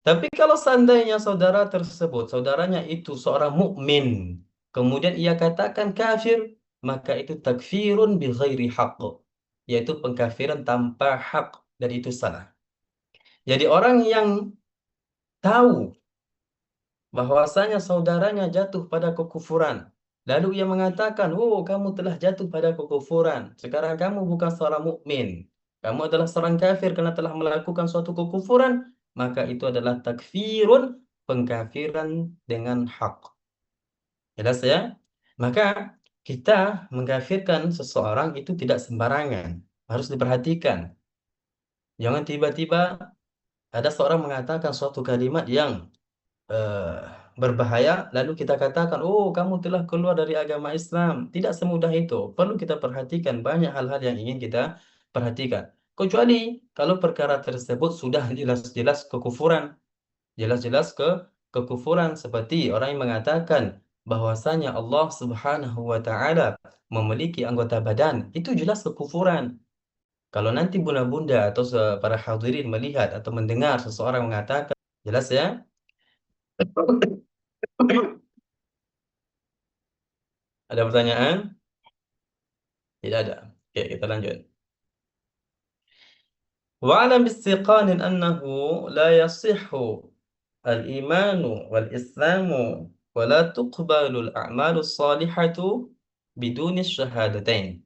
Tapi kalau seandainya saudara tersebut, saudaranya itu seorang mukmin, kemudian ia katakan kafir, maka itu takfirun bi ghairi haqq, yaitu pengkafiran tanpa hak, dan itu salah. Jadi orang yang tahu bahwasanya saudaranya jatuh pada kekufuran, lalu ia mengatakan, "Oh, kamu telah jatuh pada kekufuran. Sekarang kamu bukan seorang mukmin. Kamu adalah seorang kafir karena telah melakukan suatu kekufuran." Maka itu adalah takfirun, pengkafiran dengan hak. Jelas ya? Maka kita mengkafirkan seseorang itu tidak sembarangan. Harus diperhatikan. Jangan tiba-tiba ada seorang mengatakan suatu kalimat yang eh, berbahaya, lalu kita katakan, "Oh, kamu telah keluar dari agama Islam." Tidak semudah itu. Perlu kita perhatikan banyak hal-hal yang ingin kita perhatikan. Kecuali kalau perkara tersebut sudah jelas-jelas kekufuran, jelas-jelas kekufuran, seperti orang yang mengatakan bahwasanya Allah Subhanahu wa taala memiliki anggota badan, itu jelas kekufuran. Kalau nanti bunda-bunda atau para hadirin melihat atau mendengar seseorang mengatakan, jelas ya? Ada pertanyaan? Tidak ada. Oke, kita lanjut. Wa'lam bistiqanin annahu la yasihhu al-imanu wal-islamu wa la tuqbalu al-a'malu salihatu biduni syahadatain.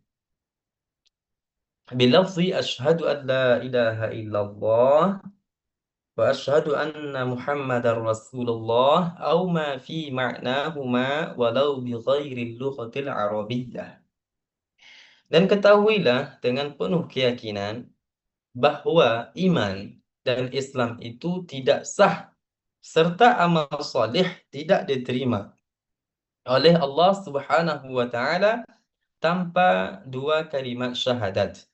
Bilafzi ashhadu an la ilaha illallah wa ashhadu anna muhammadar rasulullah aw ma fi ma'nahuma walau bi ghairi lughatil arabiyyah. Dan ketahuilah dengan penuh keyakinan bahwa iman dan Islam itu tidak sah, serta amal soleh tidak diterima oleh Allah Subhanahu wa taala tanpa dua kalimat syahadat,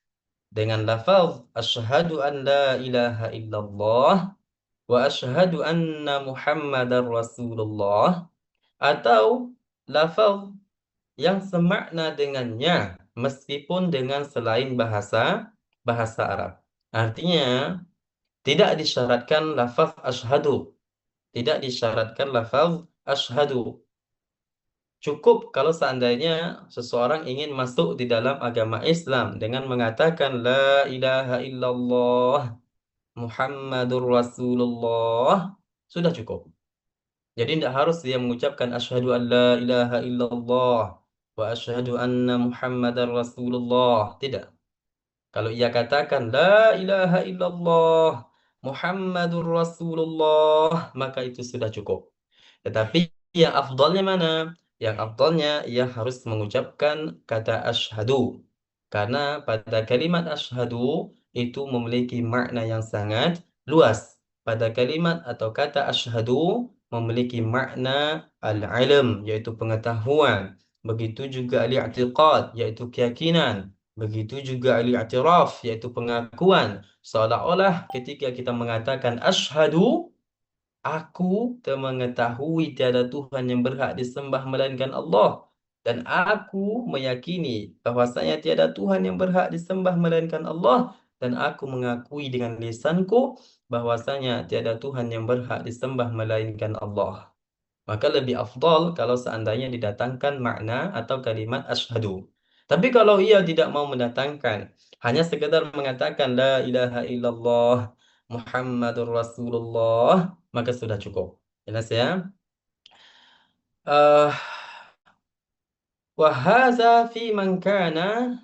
dengan lafaz asyhadu an la ilaha illallah wa asyhadu anna muhammadar rasulullah, atau lafaz yang semakna dengannya meskipun dengan selain bahasa bahasa Arab. Artinya, tidak disyaratkan lafaz asyhadu, tidak disyaratkan lafaz asyhadu. Cukup kalau seandainya seseorang ingin masuk di dalam agama Islam dengan mengatakan la ilaha illallah Muhammadur Rasulullah, sudah cukup. Jadi tidak harus dia mengucapkan asyhadu an la ilaha illallah wa asyhadu anna Muhammadar Rasulullah. Tidak. Kalau ia katakan la ilaha illallah Muhammadur Rasulullah, maka itu sudah cukup. Tetapi yang afdalnya mana? Yang afdalnya ia harus mengucapkan kata asyhadu. Karena pada kalimat asyhadu itu memiliki makna yang sangat luas. Pada kalimat atau kata asyhadu memiliki makna al-ilm, yaitu pengetahuan. Begitu juga al-i'tiqad, yaitu keyakinan. Begitu juga al-i'tiraf, yaitu pengakuan. Seolah-olah ketika kita mengatakan asyhadu, aku mengetahui tiada Tuhan yang berhak disembah melainkan Allah. Dan aku meyakini bahwasanya tiada Tuhan yang berhak disembah melainkan Allah. Dan aku mengakui dengan lisanku bahwasanya tiada Tuhan yang berhak disembah melainkan Allah. Maka lebih afdal kalau seandainya didatangkan makna atau kalimat asyhadu. Tapi kalau ia tidak mau mendatangkan, hanya sekedar mengatakan la ilaha illallah Muhammadur Rasulullah, maka sudah cukup. Jelas ya? Eh, wa hadza fi man kana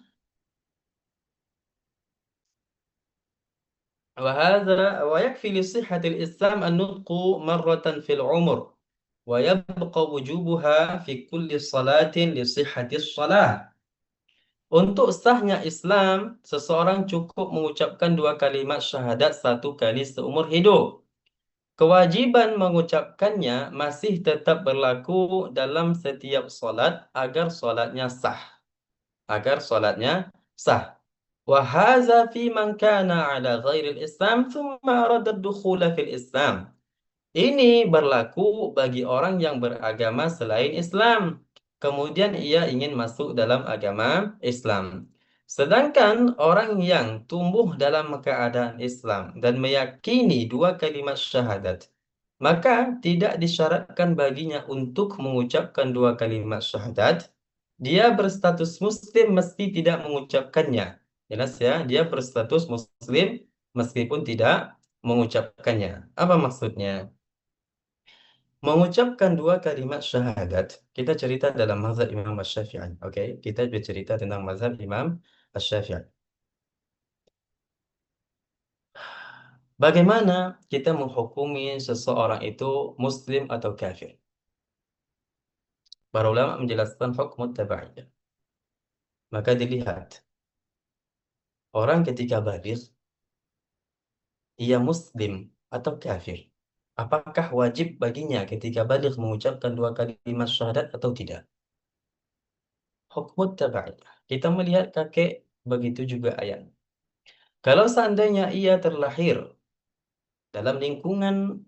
wa hadza wa yakfi li sihhatil Islam an-nutqu marratan fil umur wa yabqa wujubuha fi kulli salatin li sihhatis salah. Untuk sahnya Islam, seseorang cukup mengucapkan dua kalimat syahadat satu kali seumur hidup. Kewajiban mengucapkannya masih tetap berlaku dalam setiap solat agar solatnya sah. Agar solatnya sah. Wahaza fi man kana ala ghairil Islam thumma arada ad-dukhula fil Islam. Ini berlaku bagi orang yang beragama selain Islam. Kemudian ia ingin masuk dalam agama Islam. Sedangkan orang yang tumbuh dalam keadaan Islam dan meyakini dua kalimat syahadat, maka tidak disyaratkan baginya untuk mengucapkan dua kalimat syahadat. Dia berstatus muslim meski tidak mengucapkannya. Jelas ya, dia berstatus muslim meskipun tidak mengucapkannya. Apa maksudnya? Mengucapkan dua kalimat syahadat, kita cerita dalam mazhab Imam Asy-Syafi'i. Oke, kita bercerita tentang mazhab Imam Asy-Syafi'i. Bagaimana kita menghukumi seseorang itu muslim atau kafir? Para ulama menjelaskan hukum tabaiyah. Maka dilihat, orang ketika baligh, ia muslim atau kafir. Apakah wajib baginya ketika baligh mengucapkan dua kalimat syahadat atau tidak? Hukum tabaiyah. Kita melihat kakek, begitu juga ayah. Kalau seandainya ia terlahir dalam lingkungan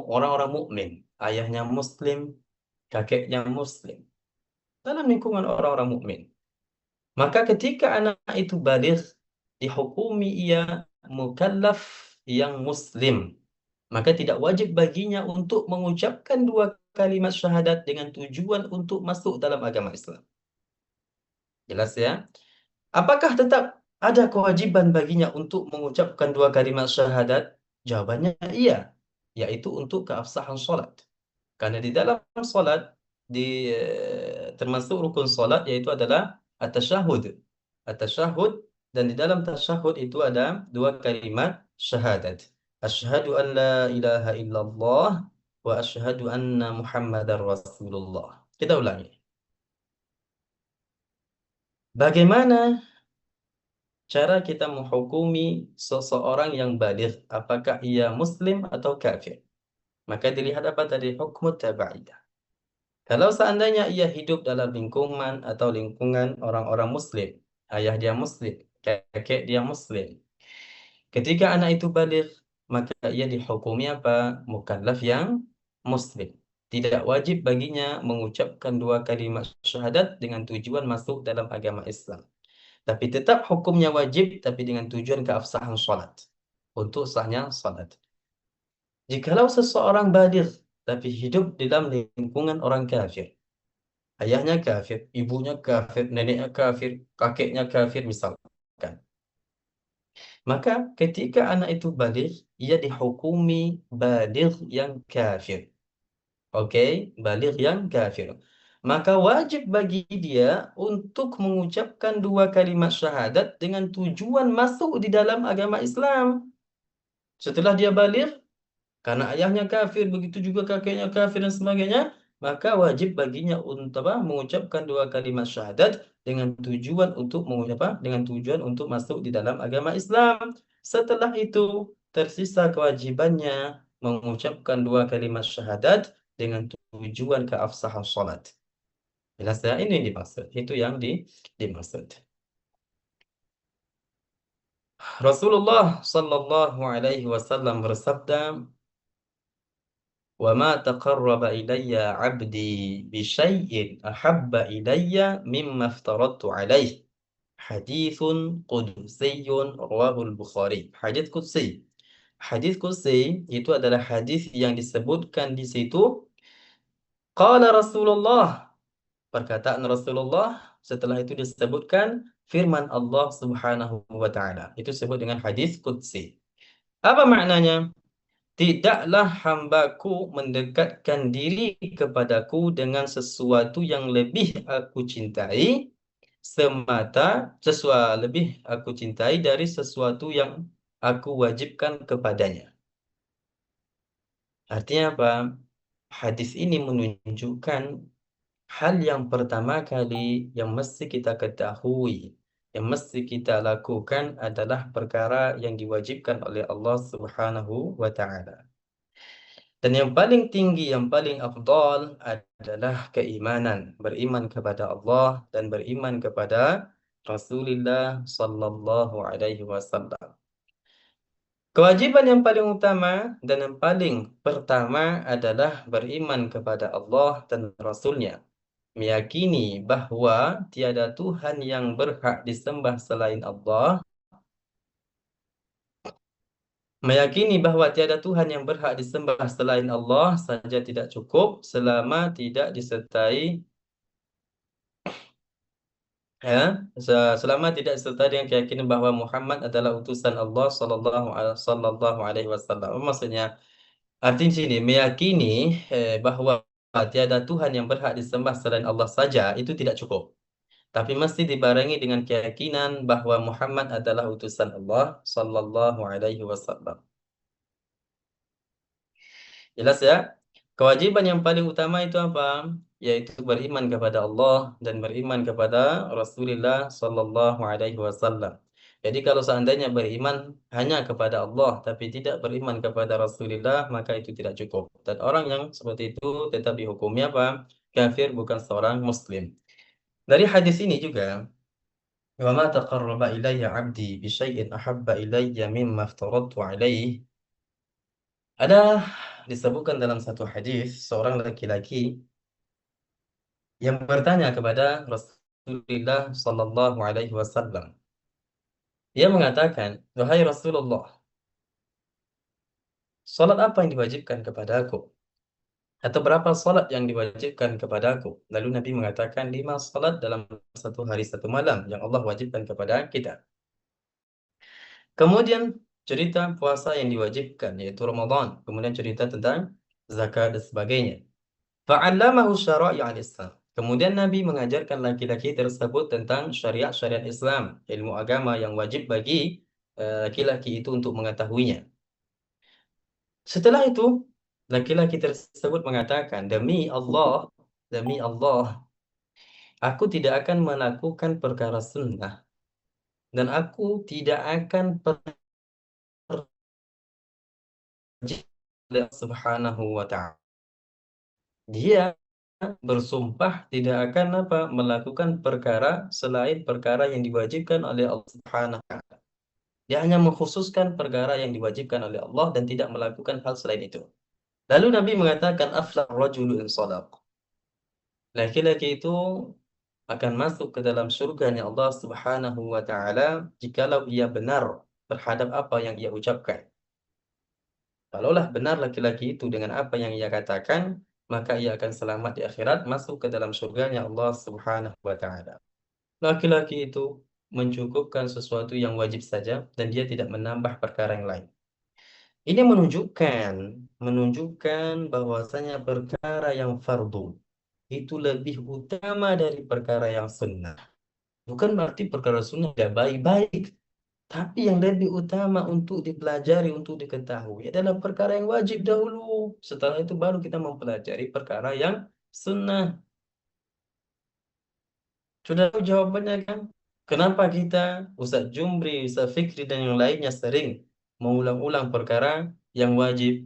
orang-orang mukmin, ayahnya muslim, kakeknya muslim, dalam lingkungan orang-orang mukmin, maka ketika anak itu baligh, dihukumi ia mukallaf yang muslim, maka tidak wajib baginya untuk mengucapkan dua kalimat syahadat dengan tujuan untuk masuk dalam agama Islam. Jelas ya? Apakah tetap ada kewajiban baginya untuk mengucapkan dua kalimat syahadat? Jawabannya iya, yaitu untuk keabsahan sholat. Karena di dalam sholat, termasuk rukun sholat, yaitu adalah at-tasyahud. At-tasyahud, dan di dalam tasyahud itu ada dua kalimat syahadat. Asyhadu an la ilaha illallah wa asyhadu anna Muhammadar Rasulullah. Kita ulangi. Bagaimana cara kita menghukumi seseorang yang baligh, apakah ia muslim atau kafir? Maka dilihat apa tadi? Hukum tabaiyah. Kalau seandainya ia hidup dalam lingkungan atau lingkungan orang-orang muslim, ayah dia muslim, kakek dia muslim. Ketika anak itu baligh, maka ia dihukumi apa? Mukallaf yang muslim. Tidak wajib baginya mengucapkan dua kalimat syahadat dengan tujuan masuk dalam agama Islam. Tapi tetap hukumnya wajib, tapi dengan tujuan keabsahan salat. Untuk sahnya salat. Jikalau seseorang baligh, tapi hidup dalam lingkungan orang kafir. Ayahnya kafir, ibunya kafir, neneknya kafir, kakeknya kafir misalkan. Maka ketika anak itu baligh, ia dihukumi baligh yang kafir. Oke, baligh yang kafir. Maka wajib bagi dia untuk mengucapkan dua kalimat syahadat dengan tujuan masuk di dalam agama Islam. Setelah dia baligh, karena ayahnya kafir, begitu juga kakeknya kafir dan sebagainya, maka wajib baginya untuk apa? Mengucapkan dua kalimat syahadat dengan tujuan untuk dengan tujuan untuk masuk di dalam agama Islam. Setelah itu tersisa kewajibannya mengucapkan dua kalimat syahadat dengan tujuan keabsahan salat. Jelas ya? Ini yang dimaksud. Itu yang dimaksud. Rasulullah Sallallahu Alaihi Wasallam bersabda, وَمَا تَقَرَّبَ إِلَيَّ عَبْدِي بِشَيْءٍ أَحَبَّ إِلَيَّ مِمَّا افْتَرَضْتُ عَلَيْهِ. حديث قدسي رواه البخاري. Hadis qudsi. Hadis qudsi itu adalah hadis yang disebutkan di situ. Qala Rasulullah, perkataan Rasulullah, setelah itu disebutkan firman Allah Subhanahu wa taala. Itu disebut dengan hadis qudsi. Apa maknanya? Tidaklah hambaku mendekatkan diri kepadaku dengan sesuatu yang lebih aku cintai lebih aku cintai dari sesuatu yang aku wajibkan kepadanya. Artinya apa? Hadis ini menunjukkan hal yang pertama kali yang mesti kita ketahui, yang mesti kita lakukan adalah perkara yang diwajibkan oleh Allah Subhanahu wa taala. Dan yang paling tinggi, yang paling afdal adalah keimanan, beriman kepada Allah dan beriman kepada Rasulullah sallallahu alaihi wasallam. Kewajiban yang paling utama dan yang paling pertama adalah beriman kepada Allah dan Rasulnya. meyakini bahwa tiada Tuhan yang berhak disembah selain Allah, meyakini bahwa tiada Tuhan yang berhak disembah selain Allah saja tidak cukup selama tidak disertai ya, selama tidak disertai dengan keyakinan bahwa Muhammad adalah utusan Allah sallallahu alaihi wasallam. Maksudnya arti sini meyakini bahwa tiada Tuhan yang berhak disembah selain Allah saja itu tidak cukup. Tapi mesti dibarengi dengan keyakinan bahwa Muhammad adalah utusan Allah sallallahu alaihi wasallam. Jelas ya? Kewajiban yang paling utama itu apa? Yaitu beriman kepada Allah dan beriman kepada Rasulullah sallallahu alaihi wasallam. Jadi kalau seandainya beriman hanya kepada Allah tapi tidak beriman kepada Rasulullah, maka itu tidak cukup. Dan orang yang seperti itu tetap dihukumi apa? Kafir, bukan seorang muslim. Dari hadis ini juga, wa ma taqarraba ilayya 'abdi bi syai'in ahabba ilayya mimma aftaradtu 'alaihi. Ada disebutkan dalam satu hadis seorang laki-laki yang bertanya kepada Rasulullah sallallahu alaihi wasallam. Dia mengatakan, "Wahai Rasulullah, salat apa yang diwajibkan kepadaku? Atau berapa salat yang diwajibkan kepadaku?" Lalu Nabi mengatakan 5 salat dalam satu hari satu malam yang Allah wajibkan kepada kita. Kemudian cerita puasa yang diwajibkan yaitu Ramadan, kemudian cerita tentang zakat dan sebagainya. Fa'allamahu syara'i'al Islam. Kemudian Nabi mengajarkan laki-laki tersebut tentang syariat-syariat Islam, ilmu agama yang wajib bagi laki-laki itu untuk mengetahuinya. Setelah itu, laki-laki tersebut mengatakan, demi Allah, aku tidak akan melakukan perkara sunnah dan aku tidak akan pergi Allah Subhanahu wa ta'ala. Dia bersumpah tidak akan apa melakukan perkara selain perkara yang diwajibkan oleh Allah Subhanahu wa taala. Dia hanya mengkhususkan perkara yang diwajibkan oleh Allah dan tidak melakukan hal selain itu. Lalu Nabi mengatakan aflah rajulu in shadaq. Laki-laki itu akan masuk ke dalam surganya Allah Subhanahu wa taala jikalau ia benar terhadap apa yang ia ucapkan. Kalaulah benar laki-laki itu dengan apa yang ia katakan, maka ia akan selamat di akhirat, masuk ke dalam surganya Allah Subhanahu wa taala. Laki-laki itu mencukupkan sesuatu yang wajib saja dan dia tidak menambah perkara yang lain. Ini menunjukkan bahwasanya perkara yang fardu itu lebih utama dari perkara yang sunnah. Bukan berarti perkara sunnah tidak baik-baik, tapi yang lebih utama untuk dipelajari, untuk diketahui adalah perkara yang wajib dahulu. Setelah itu baru kita mempelajari perkara yang sunnah. Sudah tahu jawabannya kan? Kenapa kita, Ustaz Jumri, Ustaz Fikri, dan yang lainnya sering mengulang-ulang perkara yang wajib,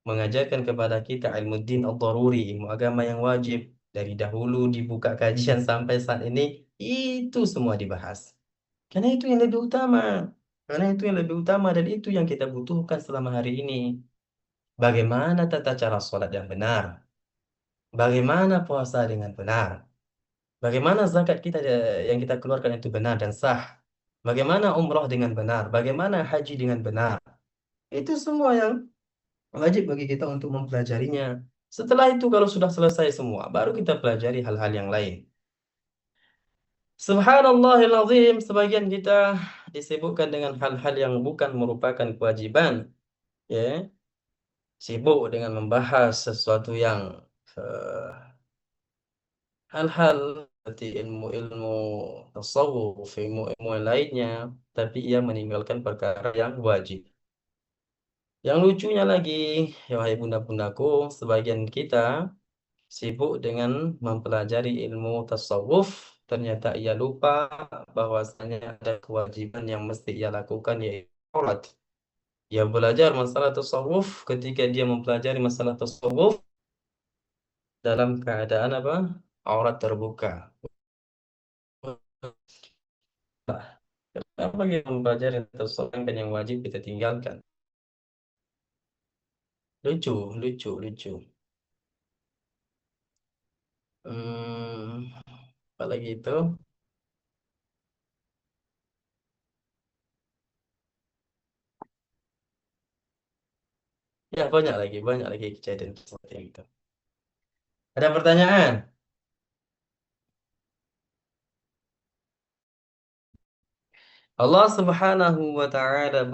mengajarkan kepada kita ilmu din al-daruri, ilmu agama yang wajib. Dari dahulu dibuka kajian sampai saat ini, itu semua dibahas. Karena itu yang lebih utama. Karena itu yang lebih utama dan itu yang kita butuhkan selama hari ini. Bagaimana tata cara sholat yang benar? Bagaimana puasa dengan benar? Bagaimana zakat kita yang kita keluarkan itu benar dan sah? Bagaimana umroh dengan benar? Bagaimana haji dengan benar? Itu semua yang wajib bagi kita untuk mempelajarinya. Setelah itu kalau sudah selesai semua, baru kita pelajari hal-hal yang lain. Subhanallahil azim, sebagian kita disibukkan dengan hal-hal yang bukan merupakan kewajiban, ya. Sibuk dengan membahas sesuatu yang eh, hal-hal seperti ilmu-ilmu tasawuf, ilmu-ilmu yang lainnya, tapi ia meninggalkan perkara yang wajib. Yang lucunya lagi, ya wahai bunda-bundaku, sebagian kita sibuk dengan mempelajari ilmu tasawuf, ternyata ia lupa bahwasanya ada kewajiban yang mesti ia lakukan yaitu sholat. Ia belajar masalah tasawuf, ketika dia mempelajari masalah tasawuf dalam keadaan apa? Aurat terbuka. Kenapa kita mempelajari tasawuf kan yang wajib kita tinggalkan? Lucu, lucu, lucu. Apalagi itu. Ya, banyak lagi kejadian seperti itu. Ada pertanyaan? Allah Subhanahu wa taala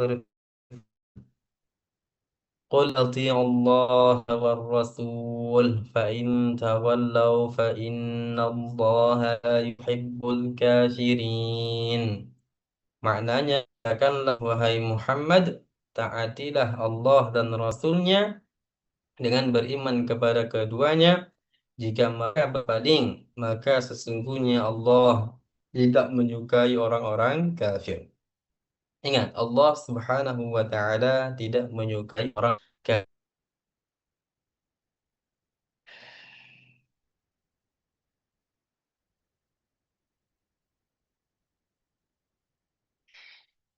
قل أطيعوا الله والرسول فإن تولوا فإن الله لا يحب الكافرين. Maknanya, katakanlah wahai Muhammad, taatilah Allah dan Rasulnya dengan beriman kepada keduanya. Jika mereka berpaling, maka sesungguhnya Allah tidak menyukai orang-orang kafir. Ingat, Allah Subhanahu wa taala tidak menyukai orang kafir.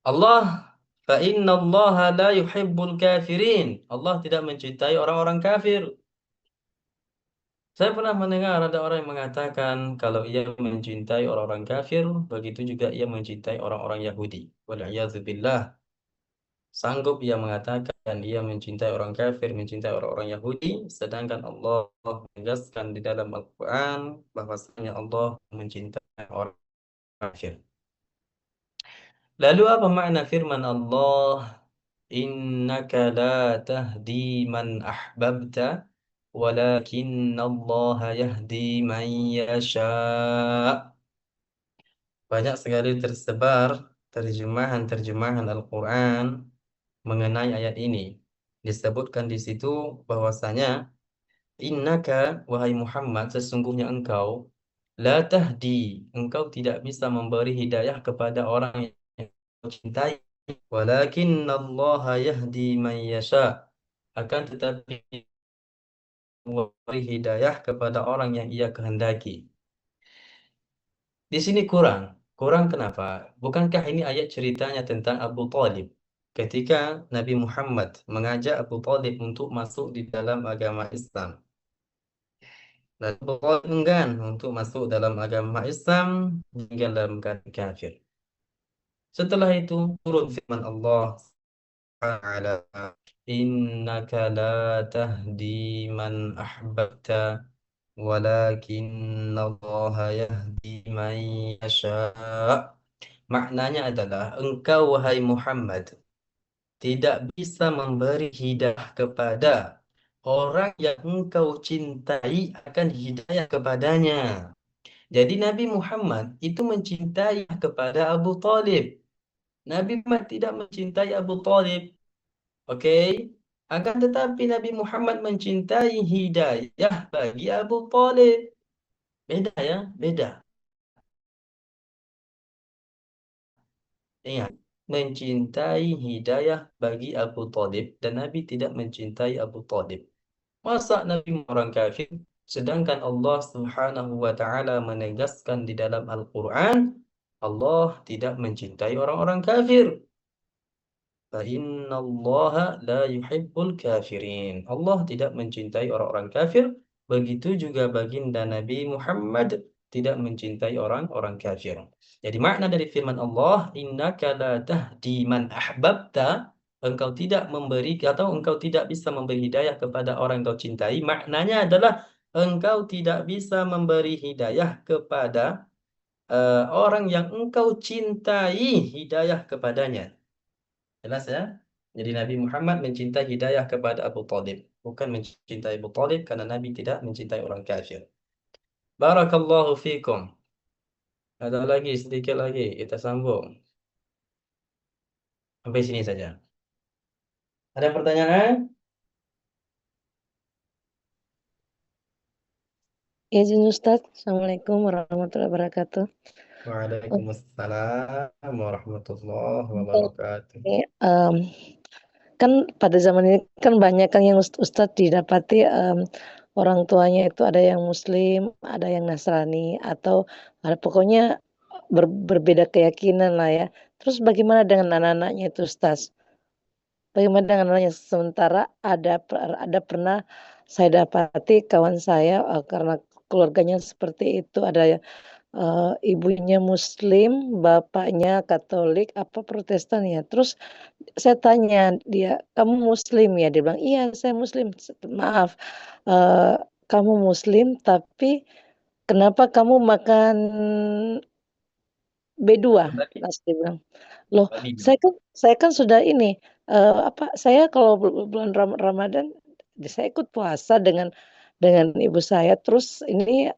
Allah fa innallaha la yuhibbul kafirin. Allah tidak mencintai orang-orang kafir. Saya pernah mendengar ada orang yang mengatakan kalau ia mencintai orang-orang kafir, begitu juga ia mencintai orang-orang Yahudi. Wal'iyadzubillah. Sanggup ia mengatakan ia mencintai orang kafir, mencintai orang-orang Yahudi, sedangkan Allah menegaskan di dalam Al-Quran bahwasanya Allah mencintai orang kafir. Lalu apa makna firman Allah? Innaka la tahdi man ahbabta, walakinnallaha yahdi man yasha. Banyak sekali tersebar terjemahan-terjemahan Al-Quran mengenai ayat ini. Disebutkan di situ bahwasanya innaka wahai Muhammad, sesungguhnya engkau la tahdi, engkau tidak bisa memberi hidayah kepada orang yang kau cintai. Walakinnallaha yahdi man yasha. Akan tetapi memberi hidayah kepada orang yang ia kehendaki. Di sini kurang. Kurang kenapa? Bukankah ini ayat ceritanya tentang Abu Talib? Ketika Nabi Muhammad mengajak Abu Talib untuk masuk di dalam agama Islam. Dan Abu Talib enggan untuk masuk dalam agama Islam hingga dalam keadaan kafir. Setelah itu turun firman Allah Ta'ala, Innaka la tahdi man ahbabta, walakinnallaha yahdi man yasha. Maknanya adalah engkau wahai Muhammad tidak bisa memberi hidayah kepada orang yang engkau cintai akan hidayah kepadanya. Jadi Nabi Muhammad itu mencintai kepada Abu Talib. Nabi Muhammad tidak mencintai Abu Talib. Oke. Akan tetapi Nabi Muhammad mencintai hidayah bagi Abu Talib. Beda ya, beda. Ingat, mencintai hidayah bagi Abu Talib dan Nabi tidak mencintai Abu Talib. Masa Nabi orang kafir, sedangkan Allah Subhanahu wa taala menegaskan di dalam Al-Qur'an, Allah tidak mencintai orang-orang kafir. Fa'innallaha la yuhibbul kafirin. Allah tidak mencintai orang-orang kafir. Begitu juga baginda Nabi Muhammad tidak mencintai orang-orang kafir. Jadi makna dari firman Allah, innaka la tahdi man ahbabta, engkau tidak memberi atau engkau tidak bisa memberi hidayah kepada orang yang kau cintai. Maknanya adalah engkau tidak bisa memberi hidayah kepada orang yang engkau cintai hidayah kepadanya. Jelas ya? Jadi Nabi Muhammad mencintai hidayah kepada Abu Talib. Bukan mencintai Abu Talib karena Nabi tidak mencintai orang kafir. Barakallahu fikum. Ada lagi, sedikit lagi. Kita sambung. Sampai sini saja. Ada pertanyaan? Izin Ustadz, Assalamualaikum warahmatullahi wabarakatuh. Waalaikumsalam warahmatullahi Untuk wabarakatuh. ini, kan pada zaman ini kan banyak kan yang Ustadz didapati, orang tuanya itu ada yang Muslim, ada yang Nasrani, atau ada pokoknya berbeda keyakinan lah ya. Terus bagaimana dengan anak-anaknya itu Ustadz? Bagaimana dengan anaknya? Sementara ada pernah saya dapati kawan saya, karena keluarganya seperti itu, ada ibunya Muslim, bapaknya Katolik apa Protestan ya. Terus saya tanya dia, "Kamu Muslim ya?" Dia bilang, "Iya, saya Muslim." "Maaf, eee, kamu Muslim tapi kenapa kamu makan B2?" Tadi Terus dia bilang, "Loh, babi. saya kan sudah ini, saya kalau bulan Ramadan, saya ikut puasa dengan ibu saya, terus ini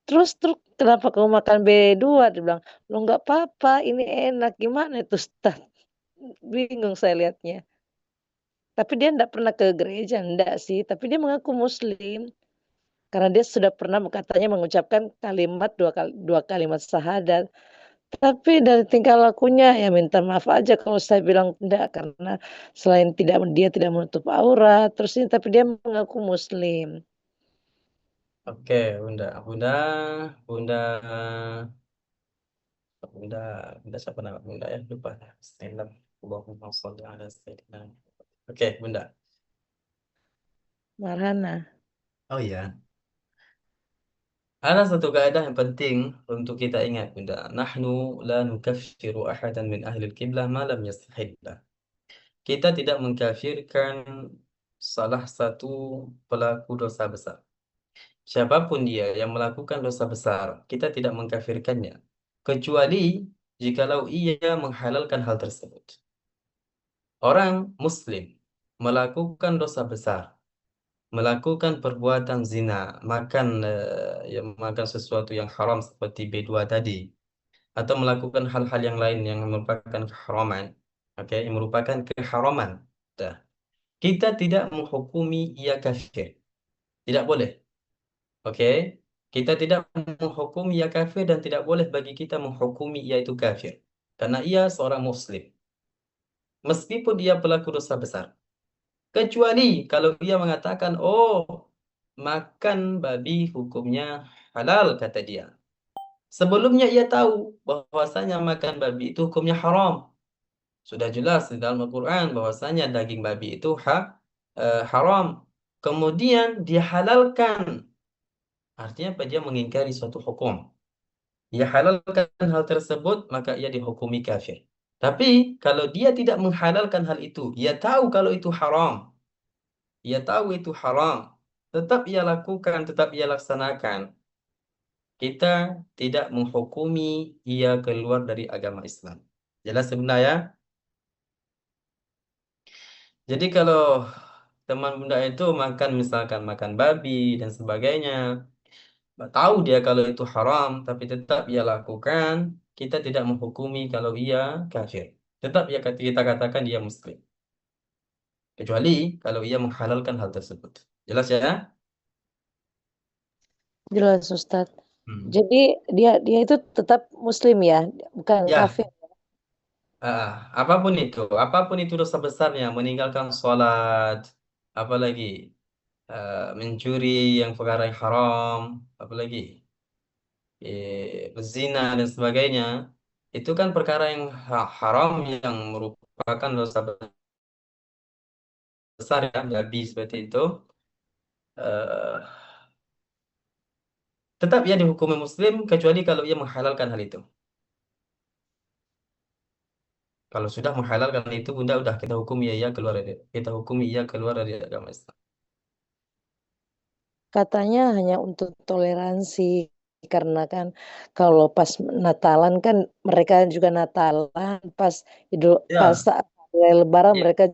terus kenapa kamu makan B2?" Dia bilang, "Loh nggak apa-apa, ini enak." Gimana itu Ustaz? Bingung saya lihatnya. Tapi dia ndak pernah ke gereja, ndak sih, tapi dia mengaku muslim, karena dia sudah pernah katanya mengucapkan kalimat 2 kalimat syahadat. Tapi dari tingkah lakunya, ya minta maaf aja kalau saya bilang enggak, karena selain dia tidak menutup aurat, terus ini tapi dia mengaku muslim. Oke, Bunda. Bunda, Bunda, Bunda siapa nama Bunda ya? Lupa. Bismillah. Allahumma sholli ala sayyidina. Oke, Bunda. Marhana. Oh iya. Ada satu kaidah yang penting untuk kita ingat, Bunda. Nahnu la nukaffiru ahadan min ahli al-qiblah ma lam yastahillah. Kita tidak mengkafirkan salah satu pelaku dosa besar. Siapapun dia yang melakukan dosa besar, kita tidak mengkafirkannya. Kecuali jikalau ia menghalalkan hal tersebut. Orang Muslim melakukan dosa besar, melakukan perbuatan zina, makan sesuatu yang haram seperti B2 tadi, atau melakukan hal-hal yang lain yang merupakan keharaman, oke, yang merupakan keharaman. Dah. Kita tidak menghukumi ia kafir, tidak boleh, oke. Kita tidak menghukumi ia kafir dan tidak boleh bagi kita menghukumi ia itu kafir, karena ia seorang Muslim, meskipun dia pelaku dosa besar. Kecuali kalau dia mengatakan, oh, makan babi hukumnya halal, kata dia. Sebelumnya ia tahu bahwasanya makan babi itu hukumnya haram. Sudah jelas di dalam Al-Quran bahwasanya daging babi itu haram. Kemudian dia halalkan. Artinya apa? Dia mengingkari suatu hukum. Dia halalkan hal tersebut, maka ia dihukumi kafir. Tapi kalau dia tidak menghalalkan hal itu, ia tahu kalau itu haram. Ia tahu itu haram. Tetap ia lakukan, tetap ia laksanakan. Kita tidak menghukumi ia keluar dari agama Islam. Jelas sebenarnya. Jadi kalau teman bunda itu makan misalkan makan babi dan sebagainya, tahu dia kalau itu haram, tapi tetap ia lakukan, kita tidak menghukumi kalau ia kafir. Tetap kita katakan dia muslim. Kecuali kalau ia menghalalkan hal tersebut. Jelas ya? Jelas Ustaz. Hmm. Jadi dia itu tetap muslim ya, bukan Ya, kafir? apapun itu dosa besarnya, meninggalkan sholat, apalagi mencuri yang perkara yang haram, apalagi zina dan sebagainya, itu kan perkara yang haram yang merupakan dosa besar ya, babi seperti itu. eh, Tetap ia dihukumi muslim kecuali kalau ia menghalalkan hal itu. Kalau sudah menghalalkan itu, bunda udah kita hukum ia keluar dari kita hukumi ia keluar dari agama Islam. Katanya hanya untuk toleransi, karena kan kalau pas Natalan kan mereka juga Natalan, pas Ya, saat hari Lebaran ya, mereka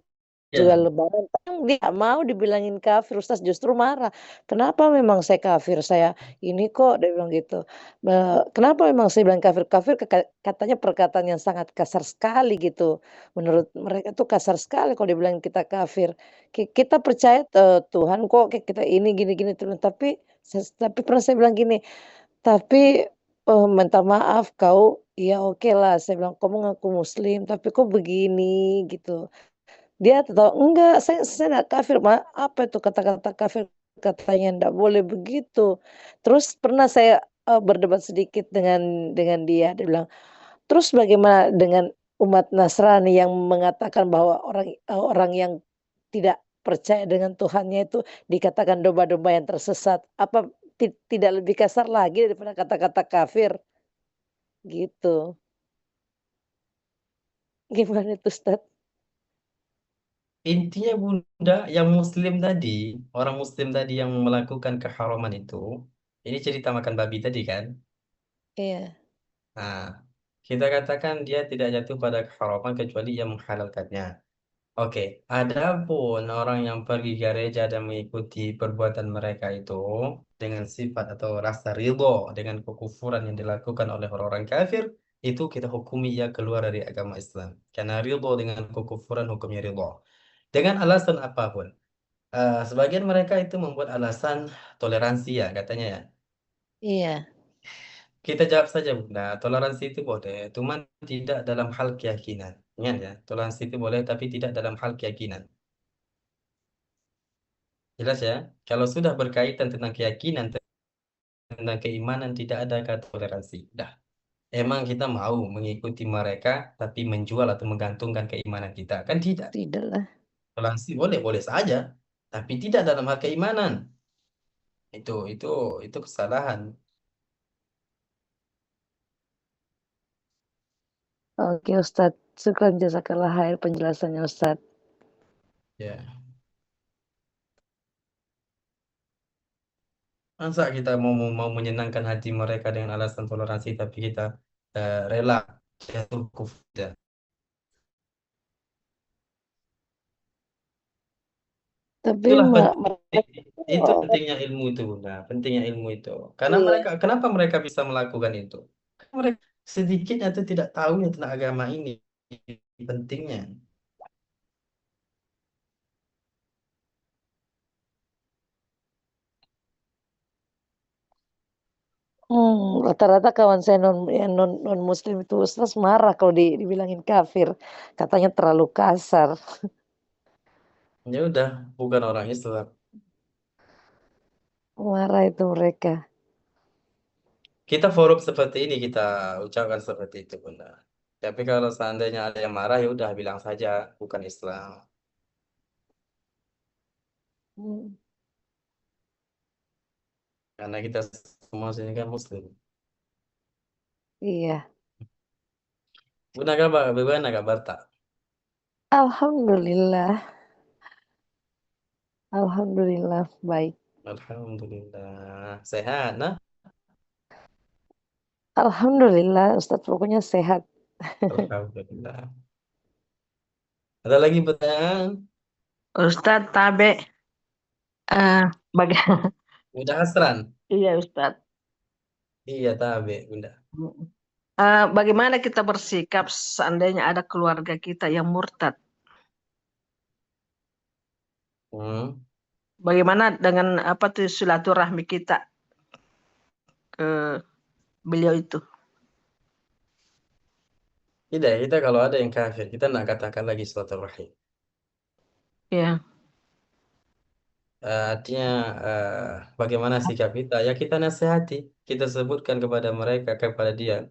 juga ya. Lebaran, kan dia nggak mau dibilangin kafir, Ustaz justru marah. "Kenapa memang saya kafir? Saya ini kok," dia bilang gitu. "Kenapa memang saya bilang kafir?" Kafir katanya perkataan yang sangat kasar sekali gitu. Menurut mereka tuh kasar sekali kalau dibilang kita kafir. Kita percaya, Tuhan kok, kita ini gini gini terus, tapi pernah saya bilang gini, "Tapi, minta maaf kau, ya oke lah," saya bilang, "kamu ngaku muslim, tapi kok begini?" Gitu. Dia tetap, "Enggak, saya enggak kafir, apa itu kata-kata kafir, katanya ndak boleh begitu." Terus pernah saya, berdebat sedikit dengan dia bilang, "Terus bagaimana dengan umat Nasrani yang mengatakan bahwa orang yang tidak percaya dengan Tuhannya itu dikatakan domba-domba yang tersesat. Apa tidak lebih kasar lagi daripada kata-kata kafir, gitu. Gimana tuh, Ustaz? Intinya Bunda, yang Muslim tadi, orang Muslim tadi yang melakukan keharaman itu, ini cerita makan babi tadi kan? Iya, Nah, kita katakan dia tidak jatuh pada keharaman kecuali ia menghalalkannya. Oke, adapun orang yang pergi gereja dan mengikuti perbuatan mereka itu dengan sifat atau rasa ridho dengan kekufuran yang dilakukan oleh orang-orang kafir, itu kita hukumi ia keluar dari agama Islam. Karena ridho dengan kekufuran hukumnya ridho. Dengan alasan apapun. Sebagian mereka itu membuat alasan toleransi ya katanya ya. iya, Kita jawab saja Bunda, toleransi itu boleh, cuman tidak dalam hal keyakinan. Ingat ya, toleransi itu boleh tapi tidak dalam hal keyakinan. Jelas ya, kalau sudah berkaitan tentang keyakinan, tentang keimanan, tidak ada kata toleransi. Dah, emang kita mau mengikuti mereka, tapi menjual atau menggantungkan keimanan kita. Kan tidak. tidaklah. Toleransi boleh-boleh saja, tapi tidak dalam hal keimanan. Itu itu itu kesalahan. Oke, Ustaz. Syukran jazakallah khair penjelasannya, Ustaz. Ya, masa kita mau menyenangkan hati mereka dengan alasan toleransi, tapi kita rela jatuh kufur. Tapi Itulah mereka penting, itu, itu pentingnya ilmu itu, Bunda. Pentingnya ilmu itu. Karena iya. mereka, kenapa mereka bisa melakukan itu? Karena mereka sedikit atau tidak tahu tentang agama ini. Pentingnya. Rata-rata kawan saya yang non Muslim itu Ustaz marah kalau dibilangin kafir, katanya terlalu kasar. Ya udah, bukan orang Islam. Marah itu mereka. Kita forum seperti ini kita ucapkan seperti itu, Bunda. Tapi kalau seandainya ada yang marah, ya udah bilang saja bukan Islam. Hmm, Karena kita semua sini kan Muslim. iya. Bunda kabar, bagaimana kabar tak? Alhamdulillah, alhamdulillah baik. Alhamdulillah. Sehat, nah? Alhamdulillah Ustaz pokoknya sehat. Alhamdulillah. Ada lagi pertanyaan? Ustadz Tabe, eh baga Udah hasran? iya Ustadz. Iya, tabe, Bunda. Bagaimana kita bersikap seandainya ada keluarga kita yang murtad? Hmm. Bagaimana dengan apa tuh silaturahmi kita ke beliau itu? Tidak, kita kalau ada yang kafir, kita nak katakan lagi silaturahim. Ya, Artinya bagaimana sikap kita? Ya kita nasihati, kita sebutkan kepada mereka, kepada dia.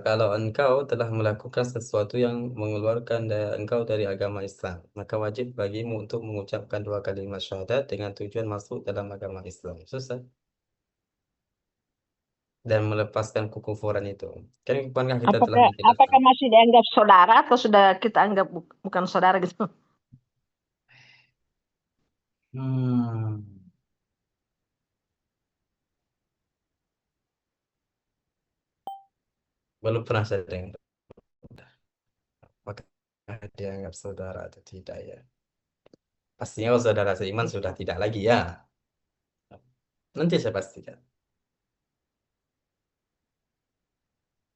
Kalau engkau telah melakukan sesuatu yang mengeluarkan engkau dari agama Islam, maka wajib bagimu untuk mengucapkan dua kalimat syahadat dengan tujuan masuk dalam agama Islam. Susah. Dan melepaskan kekufuran itu. Kan bukankah kita telah apakah menjelaskan? apakah masih dianggap saudara atau sudah kita anggap bukan saudara gitu? Hmm, belum pernah saya dengar. Apakah dia anggap saudara atau tidak ya? Pastinya kalau saudara seiman sudah tidak lagi ya. Nanti saya pastikan.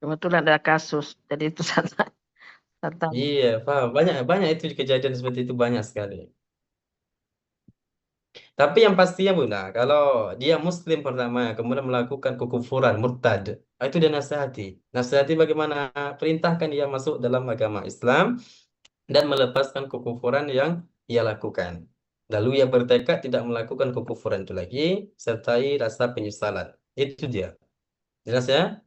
Kebetulan ada kasus, jadi itu saya tanya. Iya, paham. Banyak banyak itu kejadian seperti itu banyak sekali. Tapi yang pastinya Bunda, kalau dia Muslim pertama, kemudian melakukan kekufuran, murtad, itu dia nasihati. Nasihati bagaimana perintahkan dia masuk dalam agama Islam dan melepaskan kekufuran yang ia lakukan. Lalu ia bertekad tidak melakukan kekufuran itu lagi, sertai rasa penyesalan. Itu dia. Jelas ya?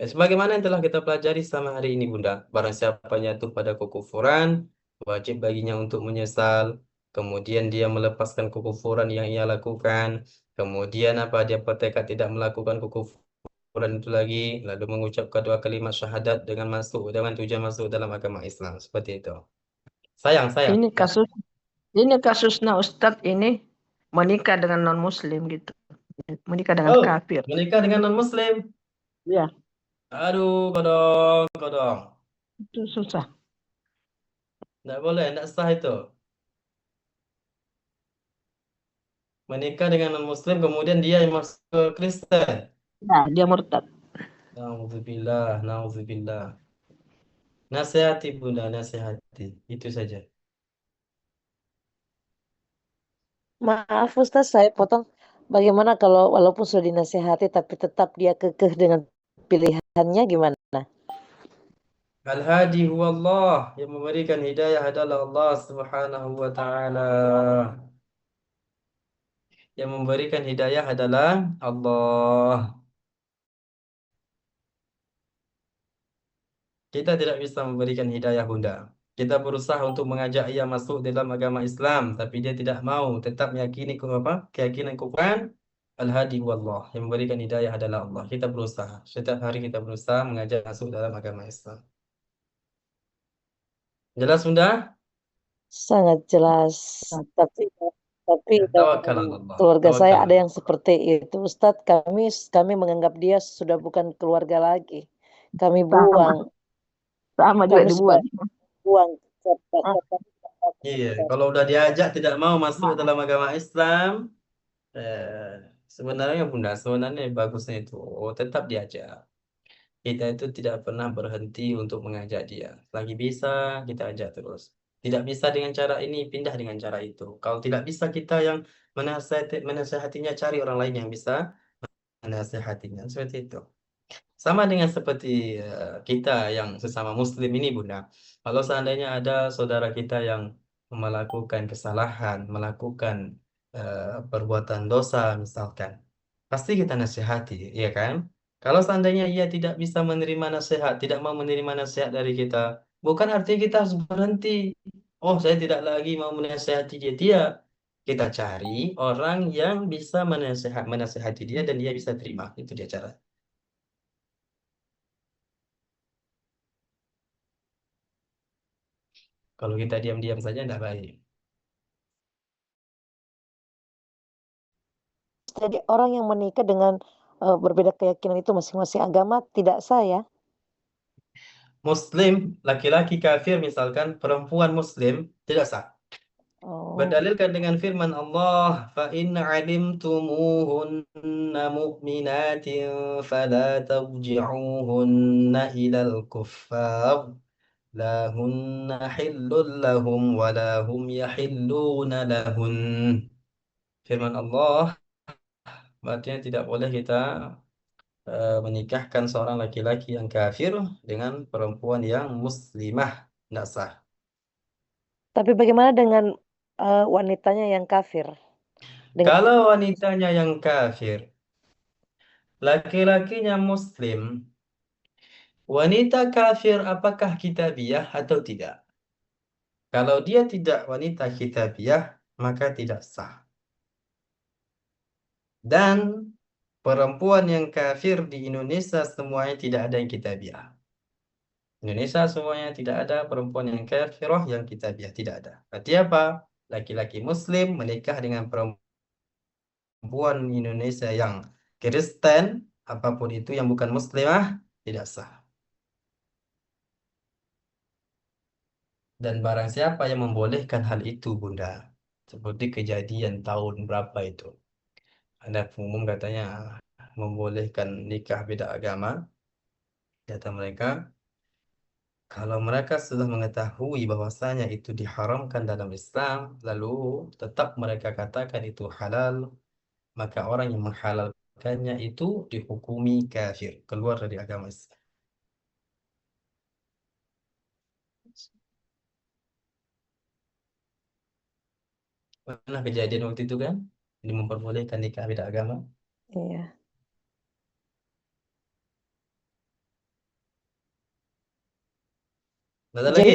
Sebagaimana yang telah kita pelajari selama hari ini, Bunda. Barang siapa yang jatuh pada kekufuran, wajib baginya untuk menyesal. kemudian dia melepaskan kekufuran yang ia lakukan, kemudian apa dia bertekad tidak melakukan kekufuran itu lagi, lalu mengucap kedua kalimat syahadat dengan tujuan masuk dalam agama Islam seperti itu. Sayang, sayang. Ini kasus ini kasusnya Ustadz ini menikah dengan non Muslim gitu, menikah dengan Oh, kafir. menikah dengan non-Muslim. Ya, Aduh, kodong, kodong. itu susah. Nggak boleh, nggak sah itu. Menikah dengan non-Muslim, kemudian dia yang masuk ke Kristen. Ya, dia murtad. Nauzubillah, nauzubillah. Nasihati bunda, nasihati. Itu saja. Maaf Ustaz, saya potong. Bagaimana kalau walaupun sudah dinasihati tapi tetap dia kekeh dengan pilihannya gimana? Al-Hadi huwa Allah. Yang memberikan hidayah adalah Allah Subhanahu wa ta'ala. Yang memberikan hidayah adalah Allah. Kita tidak bisa memberikan hidayah bunda. Kita berusaha untuk mengajak ia masuk dalam agama Islam, tapi dia tidak mau. Tetap meyakini apa? Keyakinan Quran. Al-Hadi wallah. Yang memberikan hidayah adalah Allah. Kita berusaha. Setiap hari kita berusaha mengajak masuk dalam agama Islam. Jelas bunda? Sangat jelas. Tapi tapi Ya, dalam tawakal ala Allah. keluarga saya Tawakal ala ada yang Allah. seperti itu, Ustadz. Kami menganggap dia sudah bukan keluarga lagi. Kami Sama, buang, sama juga kami suka dibuat. buang. Ah, Iya, kalau udah diajak tidak mau masuk dalam agama Islam, sebenarnya bunda, sebenarnya bagusnya itu tetap diajak. Kita itu tidak pernah berhenti untuk mengajak dia. Lagi bisa, kita ajak terus. Tidak bisa dengan cara ini, pindah dengan cara itu. Kalau tidak bisa, kita yang menasehatinya, cari orang lain yang bisa menasehatinya. Seperti itu. Sama dengan seperti kita yang sesama Muslim ini, Bunda. Kalau seandainya ada saudara kita yang melakukan kesalahan, melakukan perbuatan dosa, misalkan, pasti kita nasihati, ya kan? Kalau seandainya ia tidak bisa menerima nasihat, tidak mau menerima nasihat dari kita, bukan artinya kita harus berhenti. Oh, saya tidak lagi mau menasihati dia. Dia kita cari orang yang bisa menasihati dia dan dia bisa terima. Itu dia cara. Kalau kita diam-diam saja tidak baik. Jadi orang yang menikah dengan berbeda keyakinan itu masing-masing agama tidak sah ya? Muslim, laki-laki kafir misalkan, perempuan Muslim tidak sah. Oh, Berdalilkan dengan firman Allah, fa in alimtumuhunna mu'minatin fala tarji'uhunna ilal kuffar la hunna hillun lahum wa la hum yahilluna lahun. Firman Allah, artinya tidak boleh kita menikahkan seorang laki-laki yang kafir dengan perempuan yang muslimah. Tidak sah. tapi bagaimana dengan wanitanya yang kafir? Dengan Kalau wanitanya yang kafir, laki-lakinya muslim, wanita kafir apakah kitabiah atau tidak? Kalau dia tidak wanita kitabiah, maka tidak sah. Dan perempuan yang kafir di Indonesia semuanya tidak ada yang kitabiah. Indonesia semuanya tidak ada perempuan yang kafirah yang kitabiah, tidak ada. Berarti apa? Laki-laki muslim menikah dengan perempuan Indonesia yang Kristen, apapun itu yang bukan muslimah, tidak sah. Dan barang siapa yang membolehkan hal itu, Bunda, seperti kejadian tahun berapa itu. Ada pengumum katanya membolehkan nikah beda agama, kata mereka. Kalau mereka sudah mengetahui bahwasanya itu diharamkan dalam Islam, lalu tetap mereka katakan itu halal, maka orang yang menghalalkannya itu dihukumi kafir, keluar dari agama Islam. Pernah kejadian waktu itu kan? Ini memperbolehkan nikah beda agama. iya. Ada Jadi lagi?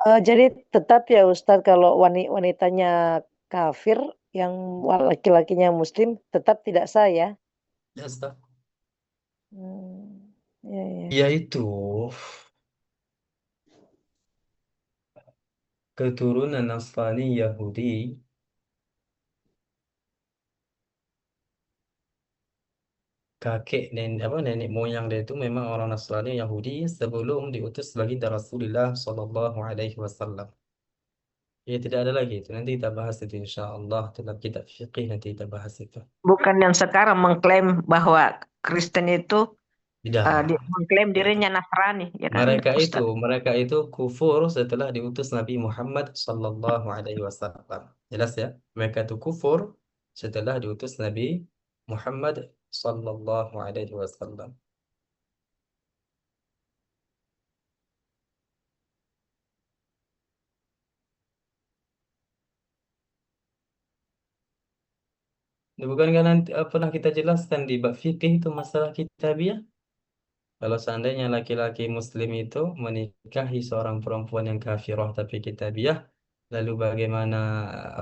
Jadi tetap ya Ustadz kalau wanitanya kafir, yang laki-lakinya muslim tetap tidak sah ya? Ya, Ustaz. Iya iya. Yaitu keturunan Nasrani Yahudi, kakek nenek apa nenek moyang dia itu memang orang Nasrani Yahudi sebelum diutus lagi dari Rasulullah Shallallahu Alaihi Wasallam. Ya tidak ada lagi itu. Nanti kita bahas itu insya Allah dalam kitab fikih nanti kita bahas itu. Bukan yang sekarang mengklaim bahwa Kristen itu Tidak. mengklaim dirinya Nasrani, ya kan, Ustadz? Mereka itu kufur setelah diutus Nabi Muhammad Sallallahu Alaihi Wasallam. Jelas ya? Mereka itu kufur setelah diutus Nabi Muhammad Sallallahu Alaihi Wasallam. Ini bukankah nanti pernah kita jelaskan di bab fikih itu masalah kitabiah? Kalau seandainya laki-laki Muslim itu menikahi seorang perempuan yang kafirah tapi kitabiah, lalu bagaimana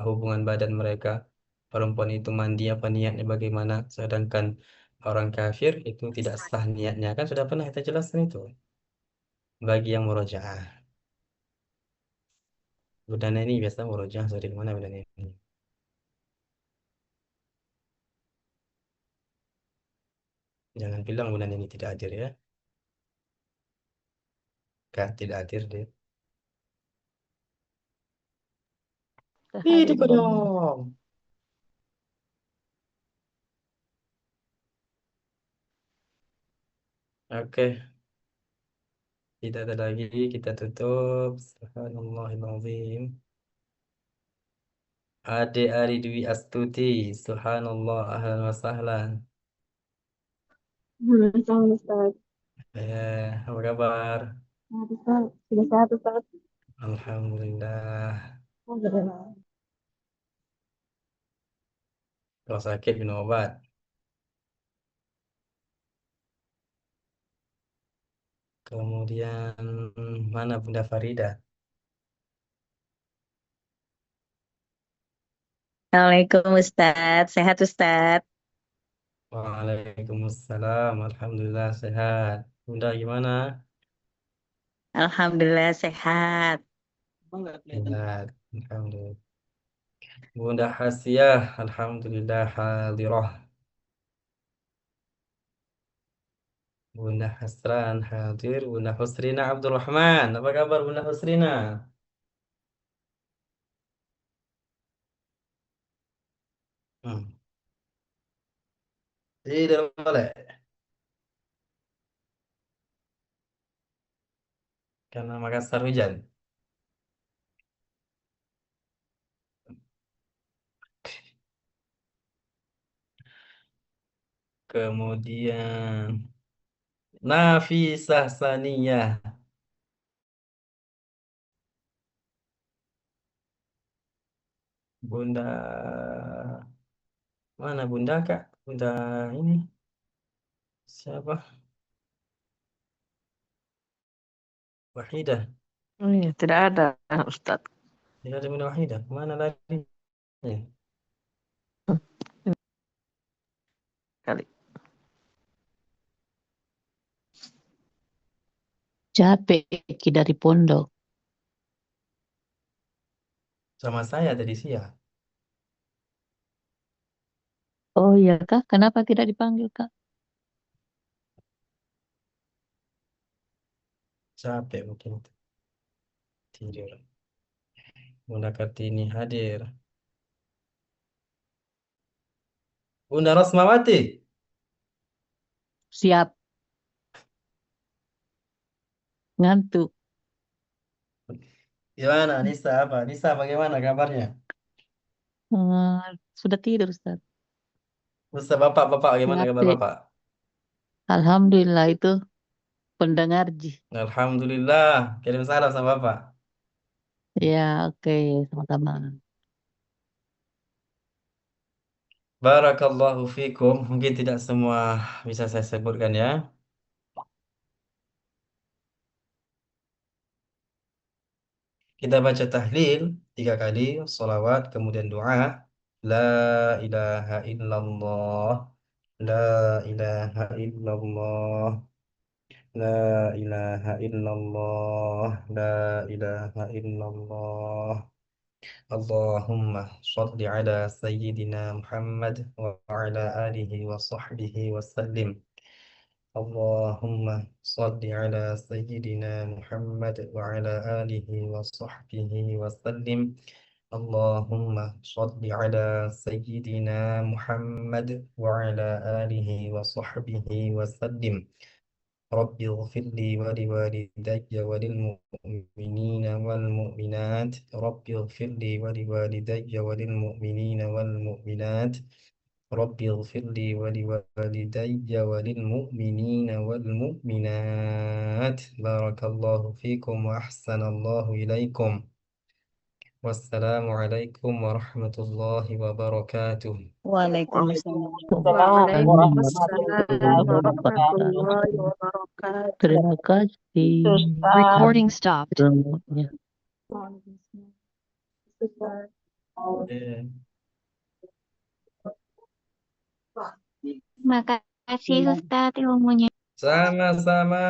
hubungan badan mereka? Perempuan itu mandi apa niatnya bagaimana? Sedangkan orang kafir itu tidak sah niatnya. Kan sudah pernah kita jelaskan itu. Bagi yang murojaah. Bunda ini biasa murojaah dari mana Bunda ini? Jangan bilang Bunda ini tidak hadir ya. Kak, tidak hadir deh. Ih, Hadir dong. dong. Oke, tidak ada lagi. Kita tutup. Subhanallahirrahmanirrahim. Ade Ari Dwi Astuti. Subhanallah. Ahlan wa sahlan. Sama Ustaz. Apa kabar? Sehat, Ustaz. Sudah sehat, Ustaz. Alhamdulillah. Alhamdulillah. Kalau sakit minum obat. Kemudian mana Bunda Farida? Assalamualaikum Ustadz, sehat Ustadz. Waalaikumsalam. Alhamdulillah sehat. Bunda gimana? Alhamdulillah sehat. Sehat. Alhamdulillah. Bunda Hasiyah. Alhamdulillah hadirah. Bunda Hasran hadir. Bunda Husrina Abdurrahman. Apa kabar Bunda Husrina? Hmm. Tidak boleh. Karena Makassar hujan. Kemudian Nafisah Saniyah. Bunda mana Bunda Kak? Bunda ini siapa? Wahidah. Oh iya, tidak ada Ustadz. Tidak ada Bunda Wahidah. Mana lagi? Kali. Capek Ki dari pondok. Sama saya tadi siang. Oh iya Kak, kenapa tidak dipanggil Kak? Capek mungkin tidur. Bunda Kartini hadir. Bunda Rosmawati. Siap, ngantuk. Gimana Nisa apa? Nisa bagaimana kabarnya? Sudah tidur Ustaz. Nisa bapak-bapak bagaimana kabar Capek. bapak? Alhamdulillah itu pendengar Ji. Alhamdulillah. Kirim salam sama bapak. Ya oke, sama-sama. Barakallahu fikum. Mungkin tidak semua bisa saya sebutkan ya. Kita baca tahlil 3 kali, sholawat, kemudian doa. La ilaha illallah, la ilaha illallah, la ilaha illallah, la ilaha illallah. Allahumma sholli ala sayyidina Muhammad wa ala alihi wa sahbihi wa sallim. Allahumma sholli ala sayyidina Muhammad wa ala alihi wa sahbihi wa sallim. Allahumma sholli ala sayyidina Muhammad wa ala alihi wa sahbihi wa sallim. Rabbi ighfir li wa liwalidayya wa lil mu'minina wal mu'minat. Rabbi ighfir li wa liwalidayya wa lil mu'minina wal mu'minat. Rabbi ighfir li wa liwalidayya wa lil mu'minina wal mu'minat. Barakallahu fikum wa ahsanallahu ilaikum. Wassalamualaikum warahmatullahi wabarakatuh. Waalaikumsalam. Waalaikumsalam Wabarakatuh. warahmatullahi wabarakatuh. Terima kasih. Ustaz. Recording stopped. Semuanya. Eh, Terima kasih Ustadz ilmunya. Sama-sama.